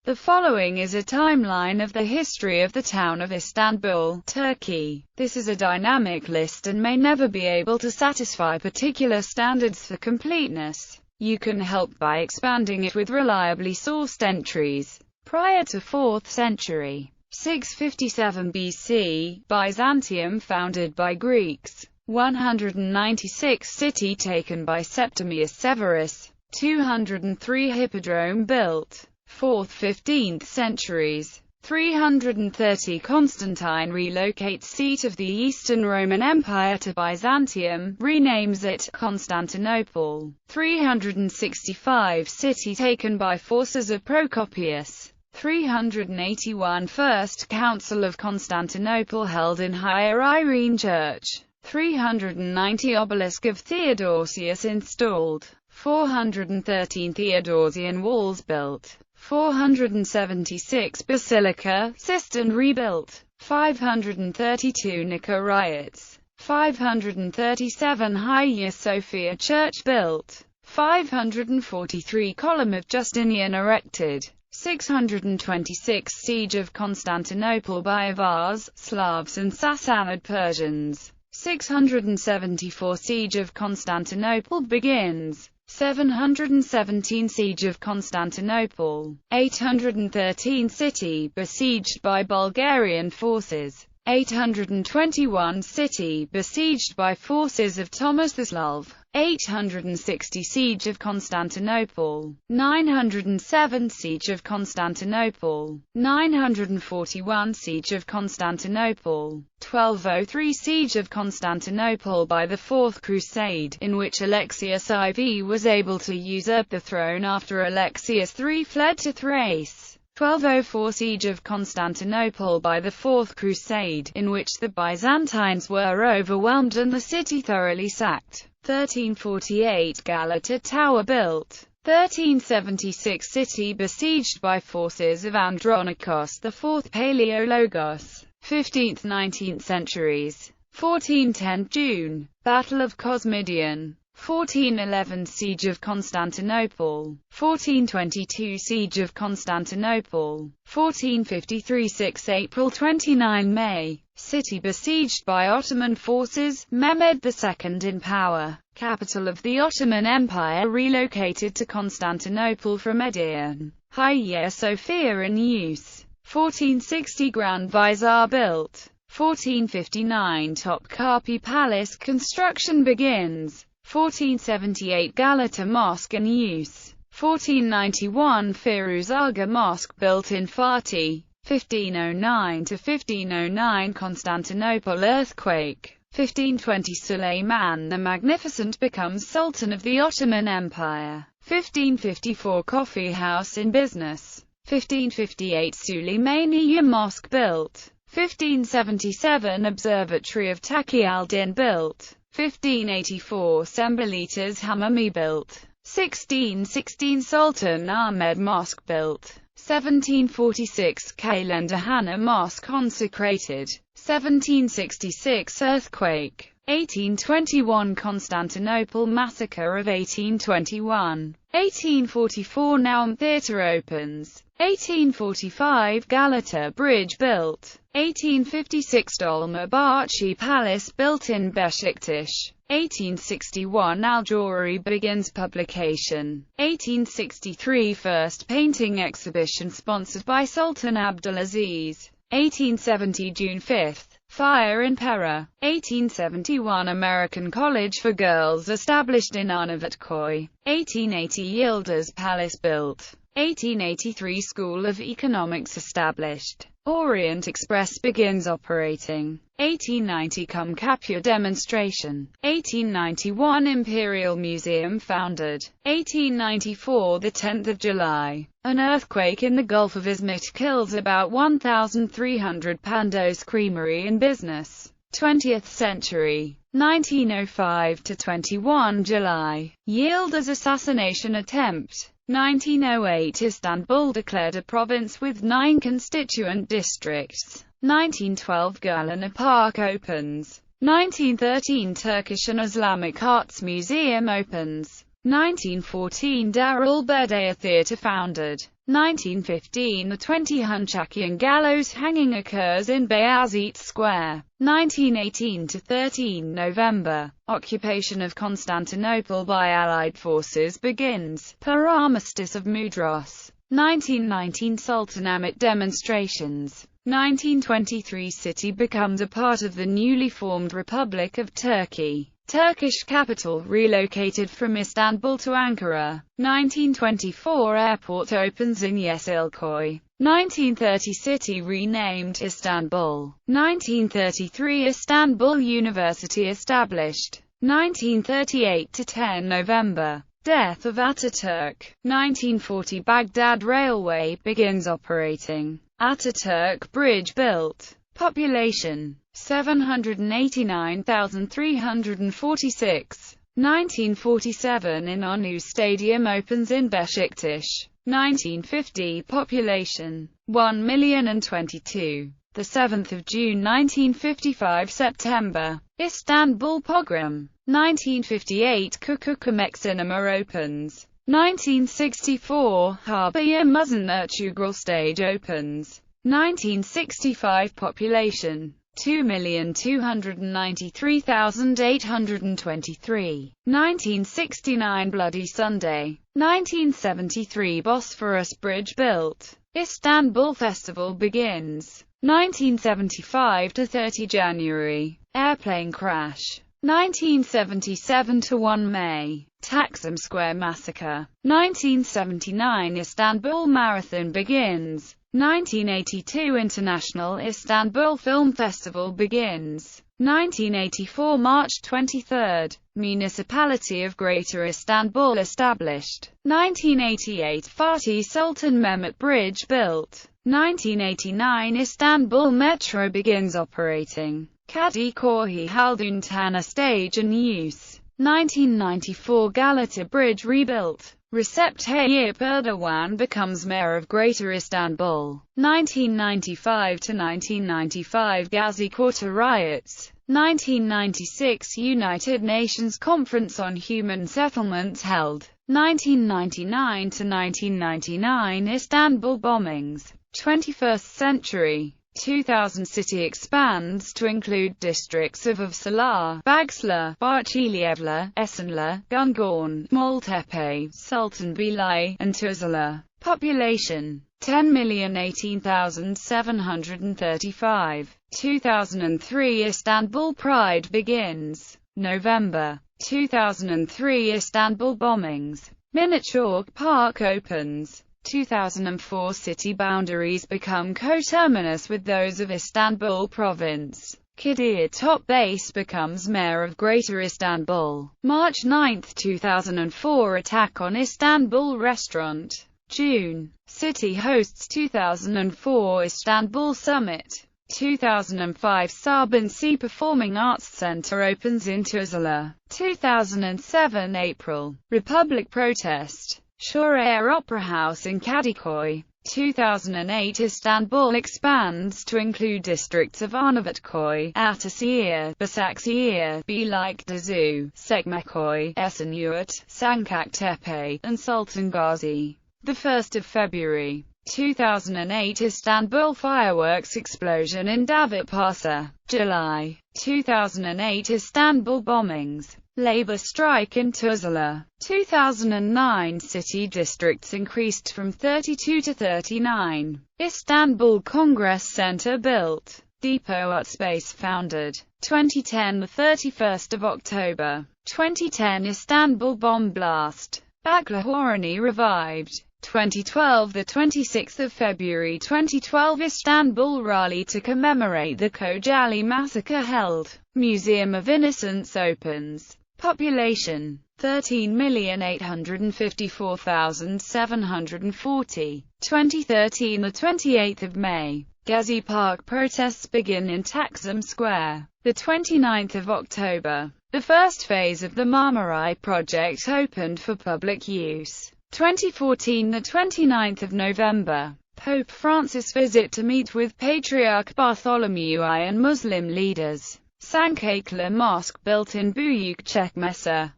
The following is a timeline of the history of the town of Istanbul, Turkey. This is a dynamic list and may never be able to satisfy particular standards for completeness. You can help by expanding it with reliably sourced entries. Prior to 4th century, 657 BC, Byzantium founded by Greeks. 196 city taken by Septimius Severus. 203 hippodrome built. 4th–15th centuries. 330 Constantine relocates seat of the Eastern Roman Empire to Byzantium, renames it Constantinople. 365 city taken by forces of Procopius. 381 First Council of Constantinople held in Higher Irene Church. 390 Obelisk of Theodosius installed. 413 Theodosian walls built. 476 Basilica, cistern rebuilt. 532 Nika riots. 537 Hagia Sophia church built. 543 Column of Justinian erected. 626 Siege of Constantinople by Avars, Slavs and Sassanid Persians. 674 Siege of Constantinople begins. 717 Siege of Constantinople. 813 City besieged by Bulgarian forces. 821 City besieged by forces of Thomas the Slav. 860 Siege of Constantinople. 907 Siege of Constantinople. 941 Siege of Constantinople. 1203 Siege of Constantinople by the Fourth Crusade, in which Alexius IV was able to usurp the throne after Alexius III fled to Thrace. 1204 Siege of Constantinople by the Fourth Crusade, in which the Byzantines were overwhelmed and the city thoroughly sacked. 1348 Galata Tower built. 1376 City besieged by forces of Andronikos IV Palaiologos. 15th–19th centuries. 1410 June. Battle of Cosmidion. 1411 Siege of Constantinople. 1422 Siege of Constantinople. 1453 6 April 29 May. City besieged by Ottoman forces. Mehmed II in power. Capital of the Ottoman Empire relocated to Constantinople from Edirne. Hagia Sophia in use. 1460 Grand Vizir built. 1459 Topkapi Palace construction begins. 1478 Galata Mosque in use. 1491 Firuzaga Mosque built in Fatih. 1509–1509 Constantinople earthquake. 1520 Suleiman the Magnificent becomes Sultan of the Ottoman Empire. 1554 Coffee house in business. 1558 Suleymaniye Mosque built. 1577 Observatory of Taqi al-Din built. 1584 Sembilitas Hamami built. 1616 Sultan Ahmed Mosque built. 1746 Kaylendahana Mosque consecrated. 1766 earthquake. 1821 Constantinople massacre of 1821. 1844 Naum Theatre opens. 1845 Galata Bridge built. 1856 Dolmabahce Palace built in Beşiktaş. 1861 Al-Jawhari begins publication. 1863 First painting exhibition sponsored by Sultan Abdulaziz. 1870 June 5. Fire in Pera. 1871 American College for Girls established in Arnavutköy. 1880 Yıldız Palace built. 1883 School of Economics established. Orient Express begins operating. 1890 Kumkapur demonstration. 1891 Imperial Museum founded. 1894 the 10th of July. An earthquake in the Gulf of Izmit kills about 1,300 Pandos Creamery in business. 20th century. 1905–21 July. Yıldız assassination attempt. 1908 Istanbul declared a province with 9 constituent districts. 1912 Gülhane Park opens. 1913 Turkish and Islamic Arts Museum opens. 1914 Darul Berdaya Theatre founded. 1915 The 20 Hunchakian gallows hanging occurs in Bayazit Square. 1918–13 November. Occupation of Constantinople by Allied forces begins, per Armistice of Mudros. 1919 Sultanate demonstrations. 1923 City becomes a part of the newly formed Republic of Turkey. Turkish capital relocated from Istanbul to Ankara. 1924 Airport opens in Yeşilköy. 1930 City renamed Istanbul. 1933 Istanbul University established. 1938–10 November. Death of Ataturk. 1940 Baghdad Railway begins operating. Ataturk Bridge built. Population 789,346. 1947 İnönü Stadium opens in Beşiktaş. 1950 Population 1,022. The 7th of June 1955 September. Istanbul Pogrom. 1958 Kukukumek Cinema opens. 1964 Harbiye Muzenurtugral Stage opens. 1965 Population 2,293,823. 1969 Bloody Sunday. 1973 Bosphorus Bridge built. Istanbul Festival begins. 1975–30 January. Airplane crash. 1977–1 May. Taksim Square Massacre. 1979 Istanbul Marathon begins. 1982 International Istanbul Film Festival begins. 1984 March 23. Municipality of Greater Istanbul established. 1988 Fatih Sultan Mehmet Bridge built. 1989 Istanbul Metro begins operating. Kadıköy Haldun Tanı stage in use. 1994 Galata Bridge rebuilt. Recep Tayyip Erdogan becomes mayor of Greater Istanbul. 1995–1995 Gazi Quarter riots. 1996 United Nations Conference on Human Settlements held. 1999–1999 Istanbul bombings. 21st century. 2000 City expands to include districts of Avcılar, Bağcılar, Bahçelievler, Esenler, Gungorn, Maltepe, Sultanbeyli, and Tuzla. Population 10,018,735. 2003 Istanbul Pride begins. November 2003 Istanbul bombings. Miniature Park opens. 2004 City boundaries become coterminous with those of Istanbul Province. Kadir Topbase becomes mayor of Greater Istanbul. March 9, 2004 Attack on Istanbul Restaurant. June. City hosts 2004 Istanbul Summit. 2005 Sarbansi Performing Arts Center opens in Tuzla. 2007 April. Republic protest. Şuraya Opera House in Kadıköy. 2008 Istanbul expands to include districts of Arnavutköy, Ataşehir, Başakşehir, Beylikdüzü, Çekmeköy, Esenyurt, Sancaktepe, and Sultan Gazi. 1 February 2008 Istanbul fireworks explosion in Davutpaşa. July 2008 Istanbul bombings. Labor strike in Tuzla. 2009 City districts increased from 32 to 39. Istanbul Congress Center built. Depot Art Space founded. 2010 The 31st of October. 2010 Istanbul bomb blast. Baklahorani revived. 2012 The 26th of February 2012 Istanbul Rally to commemorate the Kocaeli massacre held. Museum of Innocence opens. Population 13,854,740. 2013 The 28th of May. Gezi Park protests begin in Taksim Square. The 29th of October. The first phase of the Marmaray project opened for public use. 2014 The 29th of November. Pope Francis visit to meet with Patriarch Bartholomew I and Muslim leaders. Kaygtr Mosque built in Büyükçekmece.